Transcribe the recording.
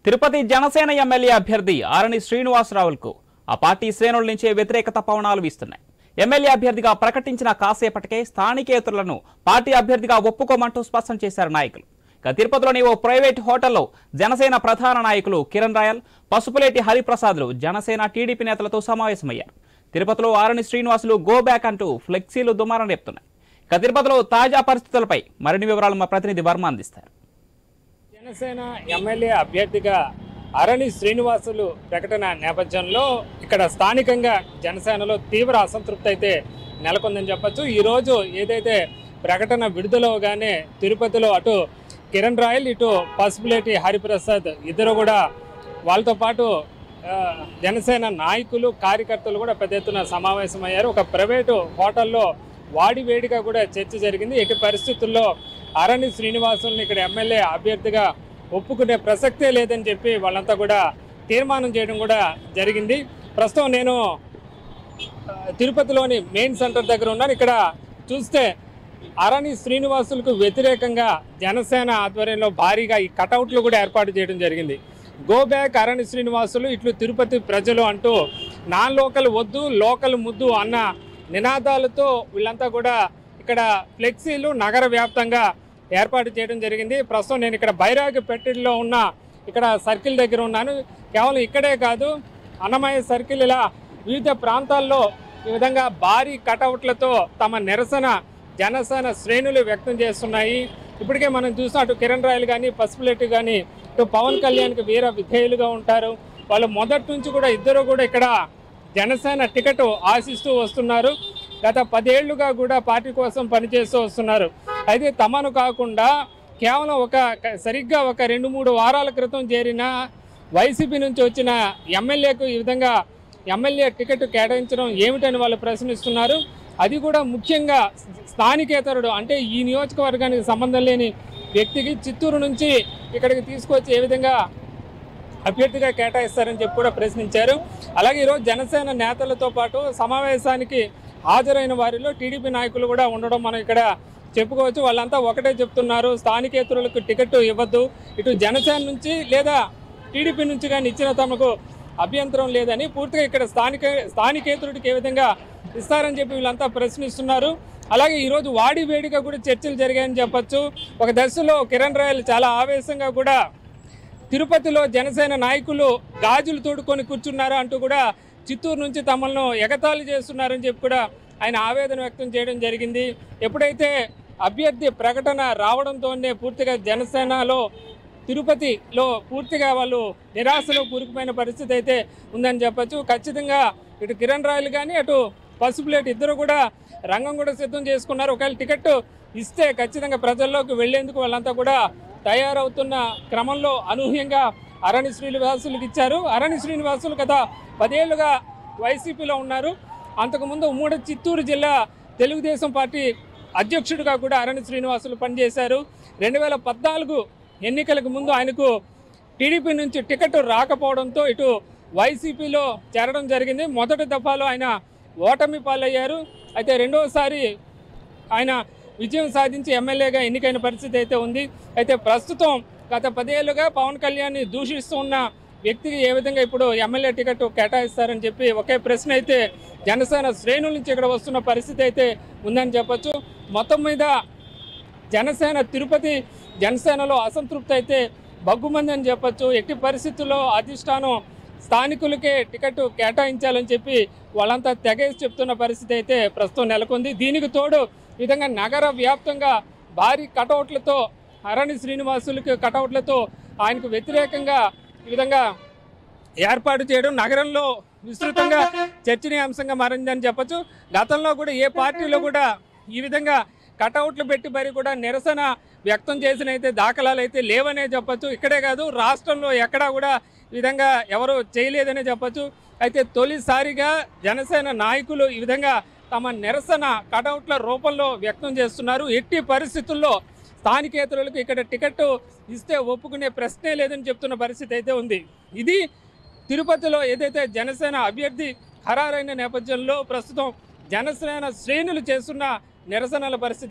Tirupati Janasena MLA అభ్యర్థి ఆరణి శ్రీనివాసరావులకు ఆ party శ్రేణుల నుంచే వ్యతిరేకత పవనాలు వీస్తున్నాయి. ఎమ్మెల్యే అభ్యర్థిగా ప్రకటించిన కాసేపటికే స్థానికేతరులను పార్టీ అభ్యర్థిగా ఒప్పుకోమంటూ స్పష్టం చేశారు నాయకులు. తిరుపతిలోని ఓ ప్రైవేట్ హోటల్లో జనసేన ప్రధాన నాయకులు కిరణ్ రాయల్, పసుపులేటి హరిప్రసాద్లు జనసేన టీడీపీ నేతలతో సమావేశమయ్యారు. తిరుపతిలో ఆరణి శ్రీనివాసులు గో బ్యాక్ అంటూ ఫ్లెక్సీలు దుమారం రేపుతున్నాయి. తిరుపతిలో తాజా పరిస్థితులపై మరిన్ని వివరాలు మా ప్రతినిధి వర్మ అందిస్తారు. జనసేన ఎమ్మెల్యే అభ్యర్థిగా ఆరణి శ్రీనివాసులు ప్రకటన నేపథ్యంలో ఇక్కడ స్థానికంగా జనసేనలో తీవ్ర అసంతృప్తి అయితే నెలకొందని చెప్పచ్చు. ఈరోజు ఏదైతే ప్రకటన విడుదలవగానే తిరుపతిలో అటు కిరణ్ రాయల్, ఇటు పసుపులేటి హరిప్రసాద్ ఇద్దరు కూడా వాళ్ళతో పాటు జనసేన నాయకులు, కార్యకర్తలు కూడా పెద్ద ఎత్తున సమావేశమయ్యారు. ఒక ప్రైవేటు హోటల్లో వాడివేడిగా కూడా చర్చ జరిగింది. ఎట్టి పరిస్థితుల్లో ఆరణి శ్రీనివాసుల్ని ఇక్కడ ఎమ్మెల్యే అభ్యర్థిగా ఒప్పుకునే ప్రసక్తే లేదని చెప్పి వాళ్ళంతా కూడా తీర్మానం చేయడం కూడా జరిగింది. ప్రస్తుతం నేను తిరుపతిలోని మెయిన్ సెంటర్ దగ్గర ఉన్నాను. ఇక్కడ చూస్తే ఆరణి శ్రీనివాసులకు వ్యతిరేకంగా జనసేన ఆధ్వర్యంలో భారీగా ఈ కటౌట్లు కూడా ఏర్పాటు చేయడం జరిగింది. గో బ్యాక్ ఆరణి శ్రీనివాసులు, ఇట్లు తిరుపతి ప్రజలు అంటూ నాన్ లోకల్ వద్దు లోకల్ ముద్దు అన్న నినాదాలతో వీళ్ళంతా కూడా ఇక్కడ ఫ్లెక్సీలు నగర వ్యాప్తంగా ఏర్పాటు చేయడం జరిగింది. ప్రస్తుతం నేను ఇక్కడ బైరాగిపేటలో ఉన్న ఇక్కడ సర్కిల్ దగ్గర ఉన్నాను. కేవలం ఇక్కడే కాదు, అన్నమయ్య సర్కిల్ ఇలా వివిధ ప్రాంతాల్లో ఈ విధంగా భారీ కటౌట్లతో తమ నిరసన జనసేన శ్రేణులు వ్యక్తం చేస్తున్నాయి. ఇప్పటికే మనం చూసాం, అటు కిరణ్ రాయల్ కానీ, పసుపులేటి కానీ, ఇటు పవన్ కళ్యాణ్కి వీర విధేయులుగా ఉంటారు. వాళ్ళు మొదటి నుంచి కూడా ఇద్దరు కూడా ఇక్కడ జనసేన టికెట్ ఆశిస్తూ వస్తున్నారు. గత 10 ఏళ్లుగా కూడా పార్టీ కోసం పనిచేస్తూ వస్తున్నారు. అయితే తమను కాకుండా కేవలం సరిగ్గా ఒక 2-3 వారాల క్రితం చేరిన వైసీపీ నుంచి వచ్చిన ఎమ్మెల్యేకు ఈ విధంగా ఎమ్మెల్యే టికెట్ కేటాయించడం ఏమిటని వాళ్ళు ప్రశ్నిస్తున్నారు. అది కూడా ముఖ్యంగా స్థానికేతరుడు, అంటే ఈ నియోజకవర్గానికి సంబంధం లేని వ్యక్తికి చిత్తూరు నుంచి ఇక్కడికి తీసుకొచ్చి ఏ విధంగా అభ్యర్థిగా కేటాయిస్తారని చెప్పి కూడా ప్రశ్నించారు. అలాగే ఈరోజు జనసేన నేతలతో పాటు సమావేశానికి హాజరైన వారిలో టీడీపీ నాయకులు కూడా ఉండడం మనం ఇక్కడ చెప్పుకోవచ్చు. వాళ్ళంతా ఒకటే చెప్తున్నారు, స్థానికేతరులకు టికెట్ ఇవ్వద్దు, ఇటు జనసేన నుంచి లేదా టీడీపీ నుంచి కానీ ఇచ్చిన తమకు అభ్యంతరం లేదని, పూర్తిగా ఇక్కడ స్థానికేతరుడికి ఏ విధంగా ఇస్తారని చెప్పి వీళ్ళంతా ప్రశ్నిస్తున్నారు. అలాగే ఈరోజు వాడివేడిగా కూడా చర్చలు జరిగాయని చెప్పచ్చు. ఒక దశలో కిరణ్ రాయల్ చాలా ఆవేశంగా కూడా తిరుపతిలో జనసేన నాయకులు గాజులు తోడుకొని కూర్చున్నారు అంటూ కూడా చిత్తూరు నుంచి తమను ఎగతాళి చేస్తున్నారని చెప్పి కూడా ఆయన ఆవేదన వ్యక్తం చేయడం జరిగింది. ఎప్పుడైతే అభ్యర్థి ప్రకటన రావడంతోనే పూర్తిగా జనసేనలో తిరుపతిలో పూర్తిగా వాళ్ళు నిరాశలో కూరుకుపోయిన పరిస్థితి అయితే ఉందని చెప్పచ్చు. ఖచ్చితంగా ఇటు కిరణ్ రాయల్ కానీ, అటు పసుపులేటి ఇద్దరు కూడా రంగం కూడా సిద్ధం చేసుకున్నారు. ఒకవేళ టికెట్ ఇస్తే ఖచ్చితంగా ప్రజల్లోకి వెళ్లేందుకు వాళ్ళంతా కూడా తయారవుతున్న క్రమంలో అనూహ్యంగా ఆరణి శ్రీనివాసులకు ఇచ్చారు. ఆరణి శ్రీనివాసులు గత 10 ఏళ్లుగా వైసీపీలో ఉన్నారు. అంతకుముందు ఉమ్మడి చిత్తూరు జిల్లా తెలుగుదేశం పార్టీ అధ్యక్షుడిగా కూడా ఆరణి శ్రీనివాసులు పనిచేశారు. 2014 ఎన్నికలకు ముందు ఆయనకు టీడీపీ నుంచి టికెట్ రాకపోవడంతో ఇటు వైసీపీలో చేరడం జరిగింది. మొదటి దఫాలో ఆయన ఓటమి పాలయ్యారు. అయితే రెండోసారి ఆయన విజయం సాధించి ఎమ్మెల్యేగా ఎన్నికైన పరిస్థితి అయితే ఉంది. అయితే ప్రస్తుతం గత 10 ఏళ్లుగా పవన్ కళ్యాణ్ని దూషిస్తూ ఉన్న వ్యక్తికి ఏ విధంగా ఇప్పుడు ఎమ్మెల్యే టికెట్ కేటాయిస్తారని చెప్పి ఒకే ప్రశ్న అయితే జనసేన శ్రేణుల నుంచి ఇక్కడ వస్తున్న పరిస్థితి అయితే ఉందని చెప్పచ్చు. మొత్తం మీద జనసేన తిరుపతి జనసేనలో అసంతృప్తి అయితే బగ్గుమందని చెప్పచ్చు. ఎట్టి పరిస్థితుల్లో అధిష్టానం స్థానికులకే టికెట్ కేటాయించాలని చెప్పి వాళ్ళంతా తెగేసి చెప్తున్న పరిస్థితి అయితే ప్రస్తుతం నెలకొంది. దీనికి తోడు ఈ విధంగా నగర వ్యాప్తంగా భారీ కటౌట్లతో ఆరణి శ్రీనివాసులకి కటౌట్లతో ఆయనకు వ్యతిరేకంగా ఈ విధంగా ఏర్పాటు చేయడం నగరంలో విస్తృతంగా చర్చనీయాంశంగా మారిందని చెప్పచ్చు. గతంలో కూడా ఏ పార్టీలో కూడా ఈ విధంగా కటౌట్లు పెట్టి మరి కూడా నిరసన వ్యక్తం చేసిన అయితే దాఖలాలు అయితే లేవనే చెప్పచ్చు. ఇక్కడే కాదు, రాష్ట్రంలో ఎక్కడా కూడా ఈ విధంగా ఎవరు చేయలేదనే చెప్పచ్చు. అయితే తొలిసారిగా జనసేన నాయకులు ఈ విధంగా తమ నిరసన కటౌట్ల రూపంలో వ్యక్తం చేస్తున్నారు. ఎట్టి పరిస్థితుల్లో స్థానికేతరులకు ఇక్కడ టికెట్ ఇస్తే ఒప్పుకునే ప్రశ్నే లేదని చెప్తున్న పరిస్థితి అయితే ఉంది. ఇది తిరుపతిలో ఏదైతే జనసేన అభ్యర్థి ఖరారైన నేపథ్యంలో ప్రస్తుతం జనసేన శ్రేణులు చేస్తున్న నిరసనల పరిస్థితి.